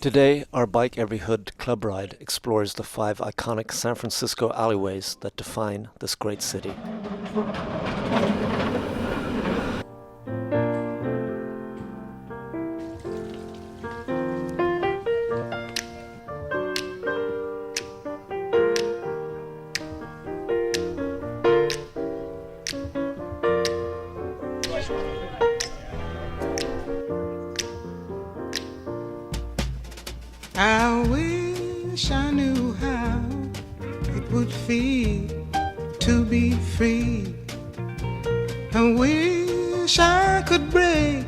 Today, our BikeEveryHood club ride explores the 5 iconic San Francisco alleyways that define this great city. I wish I knew how it would feel to be free. I wish I could break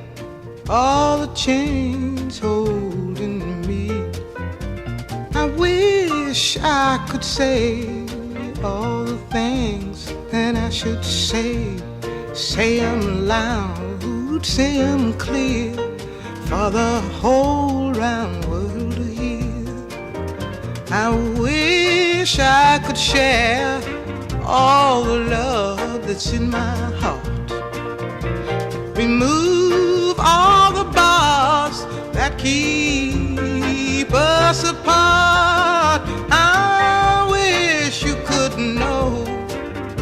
all the chains holding me. I wish I could say all the things that I should say. Say them loud, say them clear for the whole round world to hear. I wish I could share all the love that's in my heart. Remove all the bars that keep us apart. I wish you could know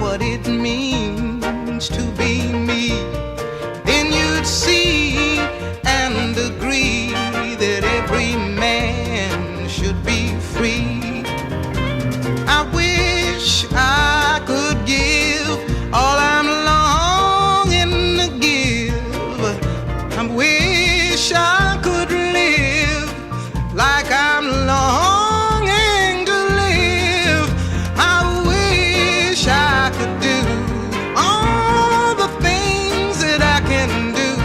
what it means to be me. Then you'd see and agree that every man should be free. I wish I could give all I'm longing to give. I wish I could live like I'm longing to live. I wish I could do all the things that I can do,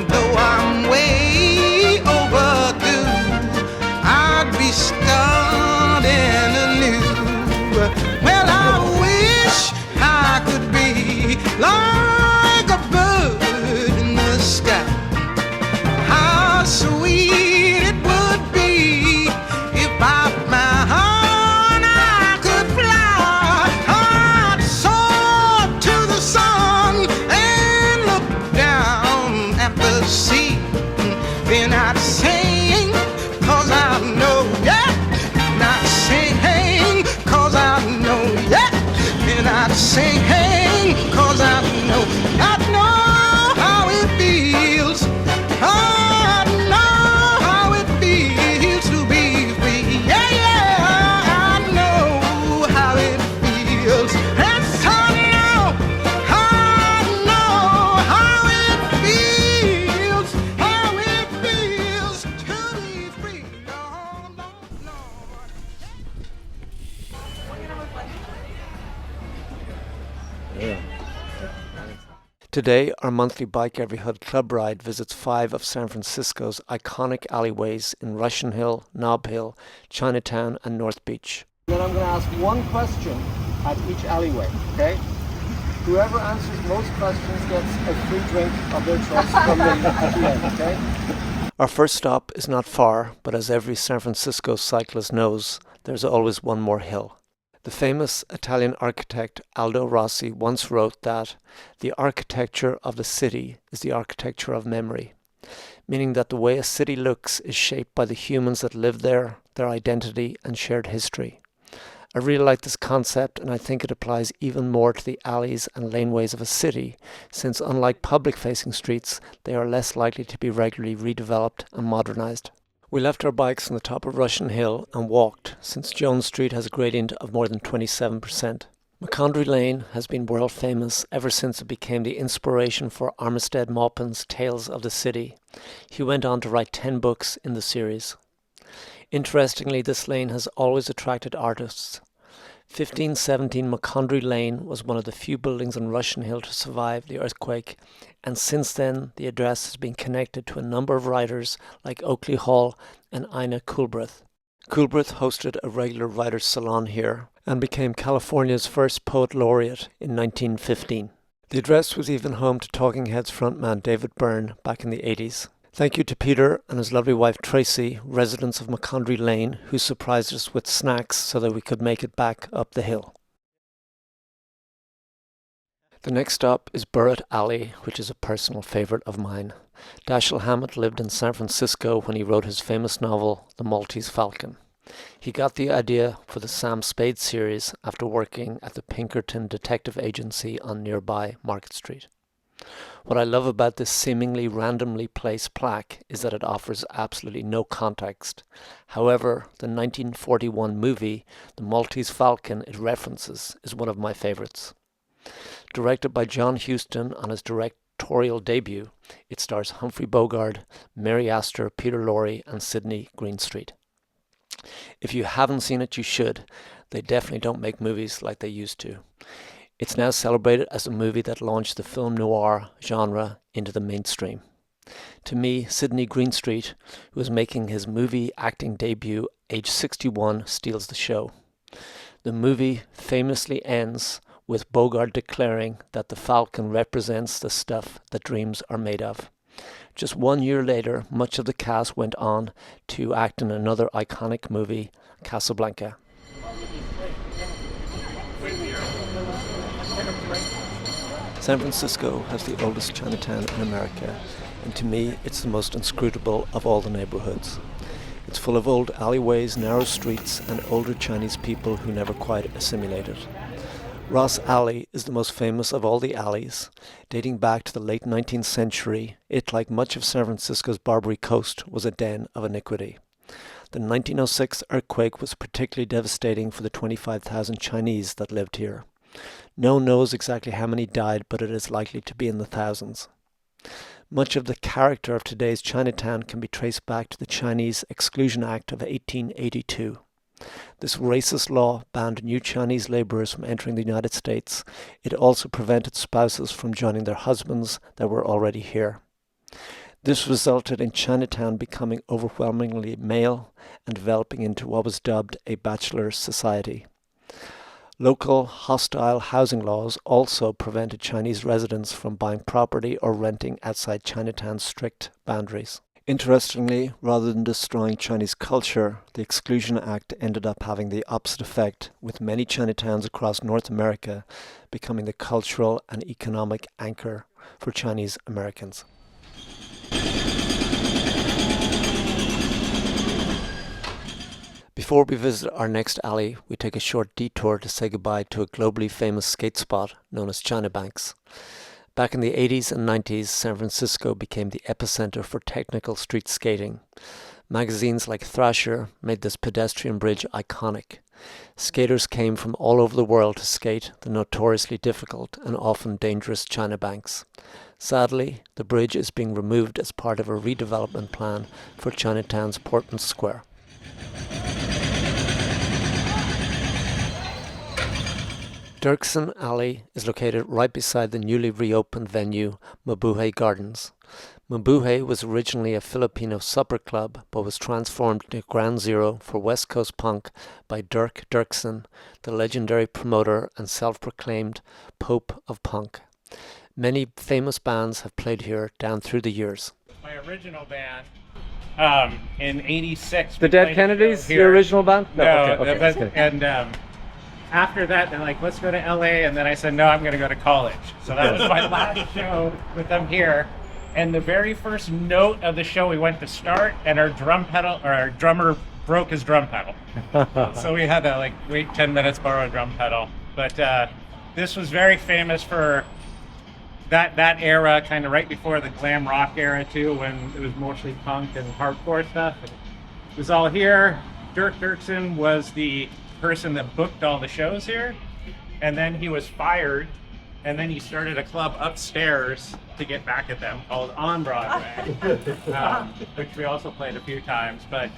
though I'm way overdue. I'd be starting anew. Well, I wish I could be like a bird in the sky. How sweet it would be if by my heart I could fly. I'd soar to the sun and look down at the sea. Then I'd sing, 'cause I know, yeah. And I'd sing, 'cause I know, yeah. And I'd sing, 'cause I know how it feels. I know how it feels to be free. Yeah, yeah, I know how it feels. Yes, I know how it feels to be free. No, no, no. Today, our monthly BikeEveryHood club ride visits 5 of San Francisco's iconic alleyways in Russian Hill, Nob Hill, Chinatown, and North Beach. Then I'm going to ask one question at each alleyway, okay? Whoever answers most questions gets a free drink of their choice from me at the end, okay? Our first stop is not far, but as every San Francisco cyclist knows, there's always one more hill. The famous Italian architect Aldo Rossi once wrote that the architecture of the city is the architecture of memory, meaning that the way a city looks is shaped by the humans that live there, their identity and shared history. I really like this concept, and I think it applies even more to the alleys and laneways of a city, since unlike public-facing streets, they are less likely to be regularly redeveloped and modernized. We left our bikes on the top of Russian Hill and walked, since Jones Street has a gradient of more than 27%. Macondray Lane has been world famous ever since it became the inspiration for Armistead Maupin's Tales of the City. He went on to write 10 books in the series. Interestingly, this lane has always attracted artists. 1517 Macondray Lane was one of the few buildings on Russian Hill to survive the earthquake, and since then the address has been connected to a number of writers like Oakley Hall and Ina Coolbrith. Coolbrith hosted a regular writer's salon here and became California's first poet laureate in 1915. The address was even home to Talking Heads frontman David Byrne back in the 80s. Thank you to Peter and his lovely wife Tracy, residents of Macondray Lane, who surprised us with snacks so that we could make it back up the hill. The next stop is Burritt Alley, which is a personal favourite of mine. Dashiell Hammett lived in San Francisco when he wrote his famous novel, The Maltese Falcon. He got the idea for the Sam Spade series after working at the Pinkerton Detective Agency on nearby Market Street. What I love about this seemingly randomly placed plaque is that it offers absolutely no context. However, the 1941 movie, The Maltese Falcon, it references is one of my favourites. Directed by John Huston on his directorial debut, it stars Humphrey Bogart, Mary Astor, Peter Lorre and Sidney Greenstreet. If you haven't seen it, you should. They definitely don't make movies like they used to. It's now celebrated as a movie that launched the film noir genre into the mainstream. To me, Sidney Greenstreet, who was making his movie acting debut age 61, steals the show. The movie famously ends with Bogart declaring that the falcon represents the stuff that dreams are made of. Just 1 year later, much of the cast went on to act in another iconic movie, Casablanca. San Francisco has the oldest Chinatown in America, and to me it's the most inscrutable of all the neighborhoods. It's full of old alleyways, narrow streets, and older Chinese people who never quite assimilated. Ross Alley is the most famous of all the alleys. Dating back to the late 19th century, it, like much of San Francisco's Barbary Coast, was a den of iniquity. The 1906 earthquake was particularly devastating for the 25,000 Chinese that lived here. No one knows exactly how many died, but it is likely to be in the thousands. Much of the character of today's Chinatown can be traced back to the Chinese Exclusion Act of 1882. This racist law banned new Chinese laborers from entering the United States. It also prevented spouses from joining their husbands that were already here. This resulted in Chinatown becoming overwhelmingly male and developing into what was dubbed a bachelor society. Local hostile housing laws also prevented Chinese residents from buying property or renting outside Chinatown's strict boundaries. Interestingly, rather than destroying Chinese culture, the Exclusion Act ended up having the opposite effect, with many Chinatowns across North America becoming the cultural and economic anchor for Chinese Americans. Before we visit our next alley, we take a short detour to say goodbye to a globally famous skate spot known as China Banks. Back in the 80s and 90s, San Francisco became the epicenter for technical street skating. Magazines like Thrasher made this pedestrian bridge iconic. Skaters came from all over the world to skate the notoriously difficult and often dangerous China Banks. Sadly, the bridge is being removed as part of a redevelopment plan for Chinatown's Portman Square. Dirksen Alley is located right beside the newly reopened venue Mabuhay Gardens. Mabuhay was originally a Filipino supper club but was transformed into ground zero for West Coast punk by Dirksen, the legendary promoter and self-proclaimed Pope of Punk. Many famous bands have played here down through the years. My original band in '86. The Dead Kennedys, your original band? No, okay. And after that, they're like, let's go to LA. And then I said, no, I'm going to go to college. So that was my last show with them here. And the very first note of the show, we went to start, and our drummer broke his drum pedal. So we had to wait 10 minutes, borrow a drum pedal. But this was very famous for that era, kind of right before the glam rock era too, when it was mostly punk and hardcore stuff. It was all here. Dirksen was the person that booked all the shows here, and then he was fired, and then he started a club upstairs to get back at them called On Broadway, which we also played a few times, but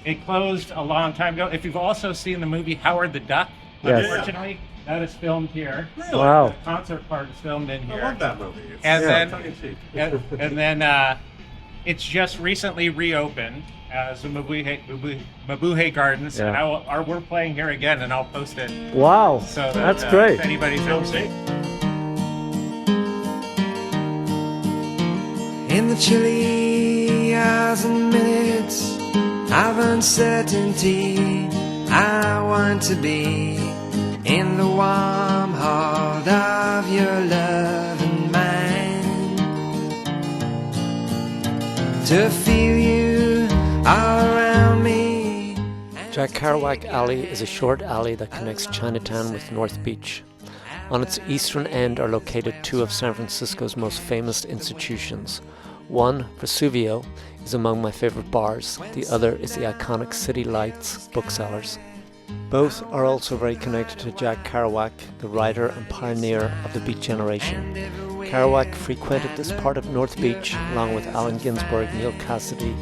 it closed a long time ago. If you've also seen the movie Howard the Duck, yes. Unfortunately, that is filmed here. Really? Wow. The concert part is filmed in here. I love that movie. And then it's just recently reopened as the Mabuhay Gardens, yeah. And we're playing here again, and I'll post it. Wow, So that's great. If anybody's interested. In the chilly hours and minutes of uncertainty, I want to be in the warm heart of your love and mine, to feel you all around me. Jack Kerouac Alley is a short alley that connects Chinatown with North Beach. On its eastern end are located two of San Francisco's most famous institutions. One, Vesuvio, is among my favorite bars. The other is the iconic City Lights booksellers. Both are also very connected to Jack Kerouac, the writer and pioneer of the Beat generation. Kerouac frequented this part of North Beach along with Allen Ginsberg, Neil Cassidy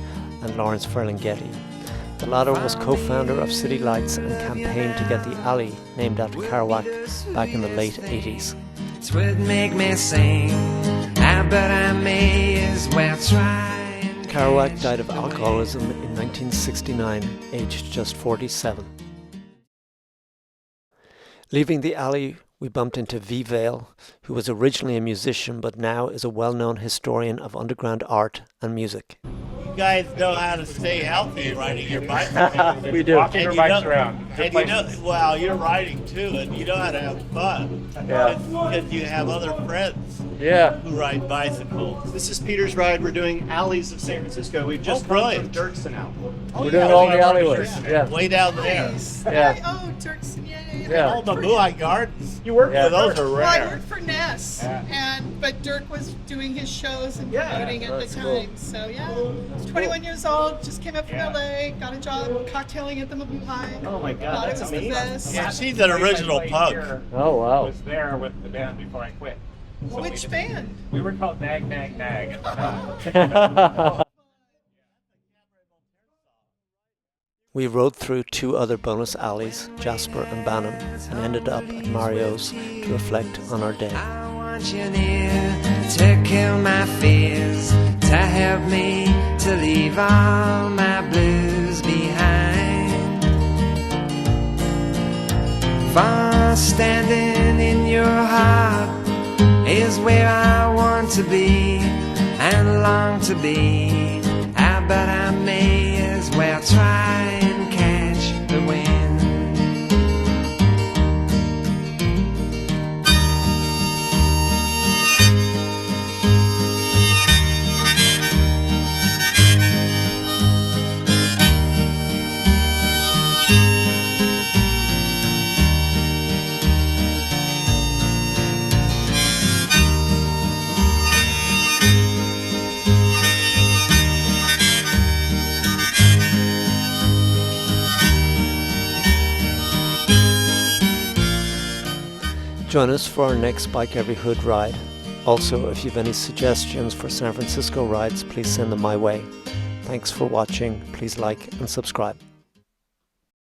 and Lawrence Ferlinghetti. The latter was co-founder of City Lights and campaigned to get the alley named after Kerouac back in the late 80s. It would make me sing, but I may as well try. Kerouac died of alcoholism in 1969, aged just 47. Leaving the alley, we bumped into V. Vale, who was originally a musician but now is a well-known historian of underground art and music. You guys know how to stay healthy riding your bike. We do. Walking our bikes around. And you know, well, you're riding too, and you know how to have fun. Yeah. Because you have other friends Yeah. who ride bicycles. This is Peter's ride. We're doing Alleys of San Francisco. We've just come from Dirksen Alley. We're doing all the alleyways. Yeah. Way down there. Yeah. Oh, Dirksen, yay. Yeah. All the Moai Gardens. You work Yeah. for Those are Well, I rare. worked for Ness, but Dirk was doing his shows and promoting at the time. So yeah, I was 21 years old, just came up from LA, got a job cocktailing at the Moai. Oh my God, Thought it that's was amazing. the best. Yeah, she's an original punk. Oh, wow. I was there with the band before I quit. So Which band? We were called Nag Nag Nag at the time. We rode through two other bonus alleys, Jasper and Bannam, and ended up at Mario's to reflect on our day. I want you near to kill my fears, to help me to leave all my blues behind. For standing in your heart is where I want to be and long to be. But I may as well try and catch the wind. Join us for our next Bike Every Hood ride. Also, if you have any suggestions for San Francisco rides, please send them my way. Thanks for watching. Please like and subscribe.